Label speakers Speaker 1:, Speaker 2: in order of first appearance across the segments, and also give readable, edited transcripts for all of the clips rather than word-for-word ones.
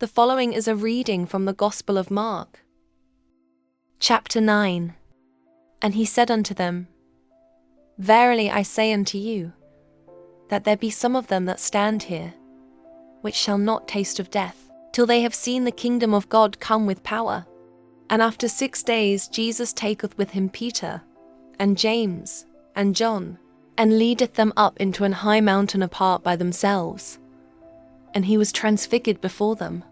Speaker 1: The following is a reading from the Gospel of Mark. Chapter 9. And he said unto them, Verily I say unto you, that there be some of them that stand here, which shall not taste of death, till they have seen the kingdom of God come with power. And after 6 days Jesus taketh with him Peter, and James, and John, and leadeth them up into an high mountain apart by themselves. And he was transfigured before them,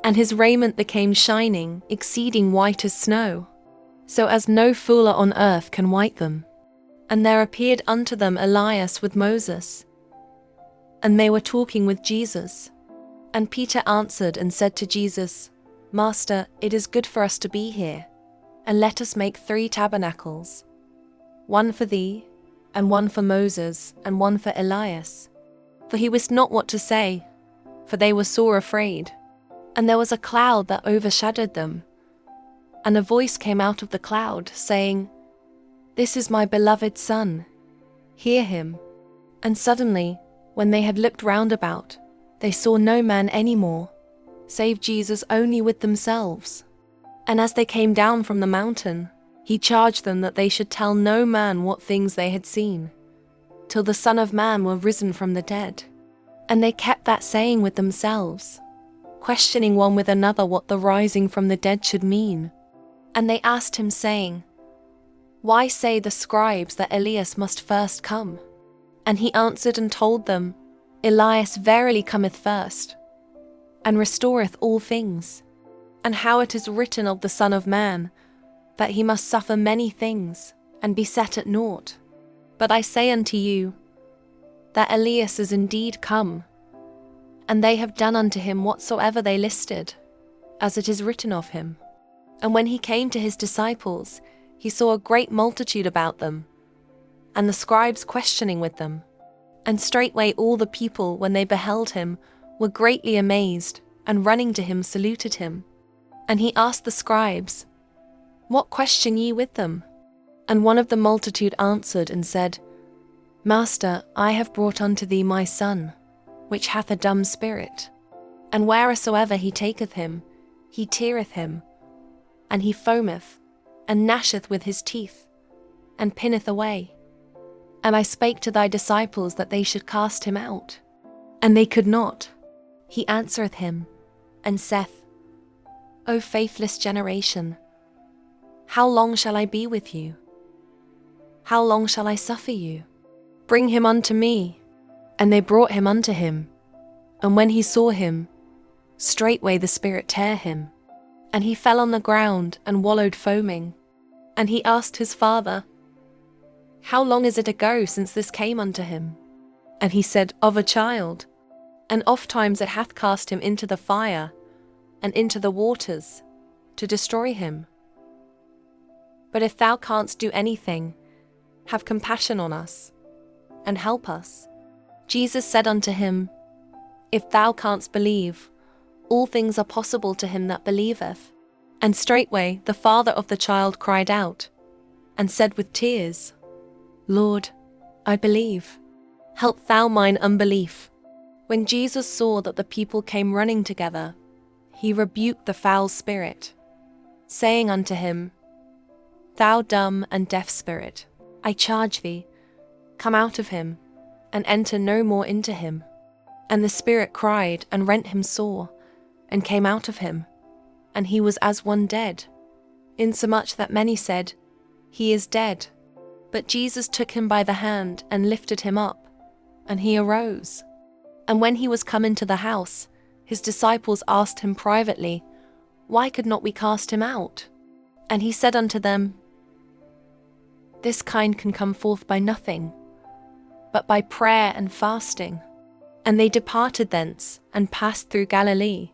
Speaker 1: and his raiment became shining, exceeding white as snow, so as no fuller on earth can white them. And there appeared unto them Elias with Moses, and they were talking with Jesus. And Peter answered and said to Jesus, Master, it is good for us to be here, and let us make 3 tabernacles, one for thee, and one for Moses, and one for Elias. For he wist not what to say, for they were sore afraid. And there was a cloud that overshadowed them, and a voice came out of the cloud, saying, This is my beloved Son, hear him. And suddenly, when they had looked round about, they saw no man any more, save Jesus only with themselves. And as they came down from the mountain, he charged them that they should tell no man what things they had seen, till the Son of Man were risen from the dead. And they kept that saying with themselves, questioning one with another what the rising from the dead should mean. And they asked him, saying, Why say the scribes that Elias must first come? And he answered and told them, Elias verily cometh first, and restoreth all things, and how it is written of the Son of Man, that he must suffer many things, and be set at naught. But I say unto you, that Elias is indeed come, and they have done unto him whatsoever they listed, as it is written of him. And when he came to his disciples, he saw a great multitude about them, and the scribes questioning with them. And straightway all the people, when they beheld him, were greatly amazed, and running to him saluted him. And he asked the scribes, What question ye with them? And one of the multitude answered and said, Master, I have brought unto thee my son, which hath a dumb spirit. And wheresoever he taketh him, he teareth him, and he foameth, and gnasheth with his teeth, and pinneth away. And I spake to thy disciples that they should cast him out, and they could not. He answereth him, and saith, O faithless generation, how long shall I be with you? How long shall I suffer you? Bring him unto me. And they brought him unto him. And when he saw him, straightway the spirit tare him, and he fell on the ground and wallowed foaming. And he asked his father, How long is it ago since this came unto him? And he said, Of a child, and ofttimes it hath cast him into the fire, and into the waters, to destroy him. But if thou canst do anything, have compassion on us, and help us. Jesus said unto him, If thou canst believe, all things are possible to him that believeth. And straightway the father of the child cried out, and said with tears, Lord, I believe. Help thou mine unbelief. When Jesus saw that the people came running together, he rebuked the foul spirit, saying unto him, Thou dumb and deaf spirit, I charge thee, come out of him, and enter no more into him. And the spirit cried and rent him sore, and came out of him, and he was as one dead, insomuch that many said, He is dead. But Jesus took him by the hand, and lifted him up, and he arose. And when he was come into the house, his disciples asked him privately, Why could not we cast him out? And he said unto them, This kind can come forth by nothing, but by prayer and fasting. And they departed thence, and passed through Galilee.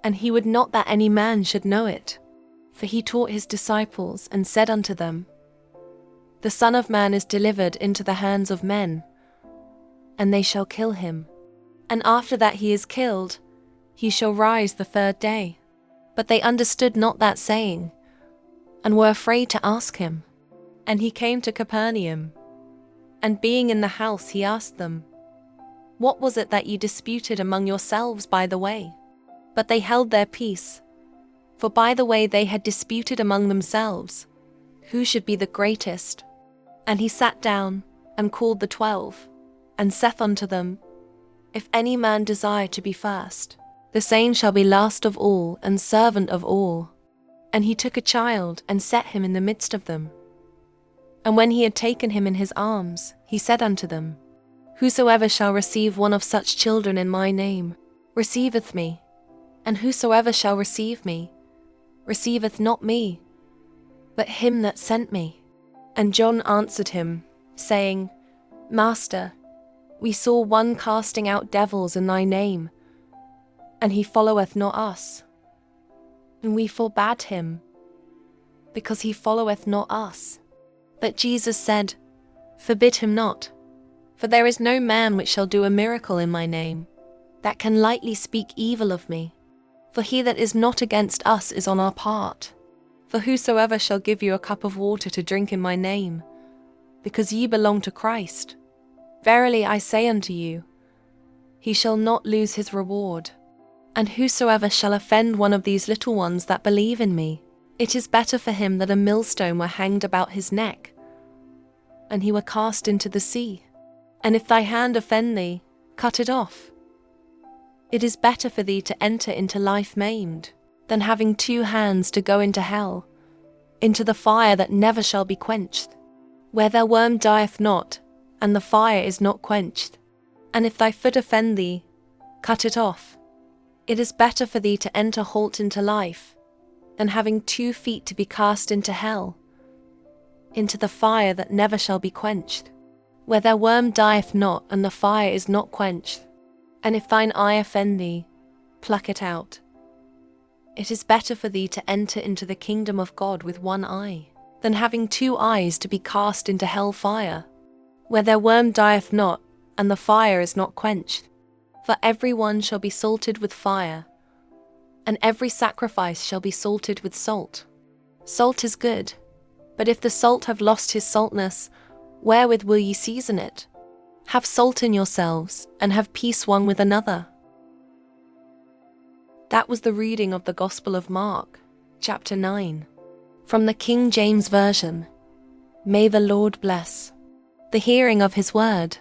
Speaker 1: And he would not that any man should know it. For he taught his disciples, and said unto them, The Son of Man is delivered into the hands of men, and they shall kill him. And after that he is killed, he shall rise the 3rd day. But they understood not that saying, and were afraid to ask him. And he came to Capernaum, and being in the house he asked them, What was it that ye disputed among yourselves by the way? But they held their peace, for by the way they had disputed among themselves, who should be the greatest. And he sat down, and called the 12, and saith unto them, If any man desire to be first, the same shall be last of all, and servant of all. And he took a child, and set him in the midst of them. And when he had taken him in his arms, he said unto them, Whosoever shall receive one of such children in my name, receiveth me. And whosoever shall receive me, receiveth not me, but him that sent me. And John answered him, saying, Master, we saw one casting out devils in thy name, and he followeth not us. And we forbade him, because he followeth not us. But Jesus said, Forbid him not, for there is no man which shall do a miracle in my name, that can lightly speak evil of me. For he that is not against us is on our part. For whosoever shall give you a cup of water to drink in my name, because ye belong to Christ, verily I say unto you, he shall not lose his reward. And whosoever shall offend one of these little ones that believe in me, it is better for him that a millstone were hanged about his neck, and he were cast into the sea. And if thy hand offend thee, cut it off. It is better for thee to enter into life maimed, than having 2 hands to go into hell, into the fire that never shall be quenched, where their worm dieth not, and the fire is not quenched. And if thy foot offend thee, cut it off. It is better for thee to enter halt into life, than having 2 feet to be cast into hell, into the fire that never shall be quenched, where their worm dieth not, and the fire is not quenched. And if thine eye offend thee, pluck it out. It is better for thee to enter into the kingdom of God with 1 eye, than having 2 eyes to be cast into hell fire, where their worm dieth not, and the fire is not quenched. For every one shall be salted with fire, and every sacrifice shall be salted with salt. Salt is good, but if the salt have lost his saltness, wherewith will ye season it? Have salt in yourselves, and have peace one with another. That was the reading of the Gospel of Mark, chapter 9, from the King James Version. May the Lord bless the hearing of his word.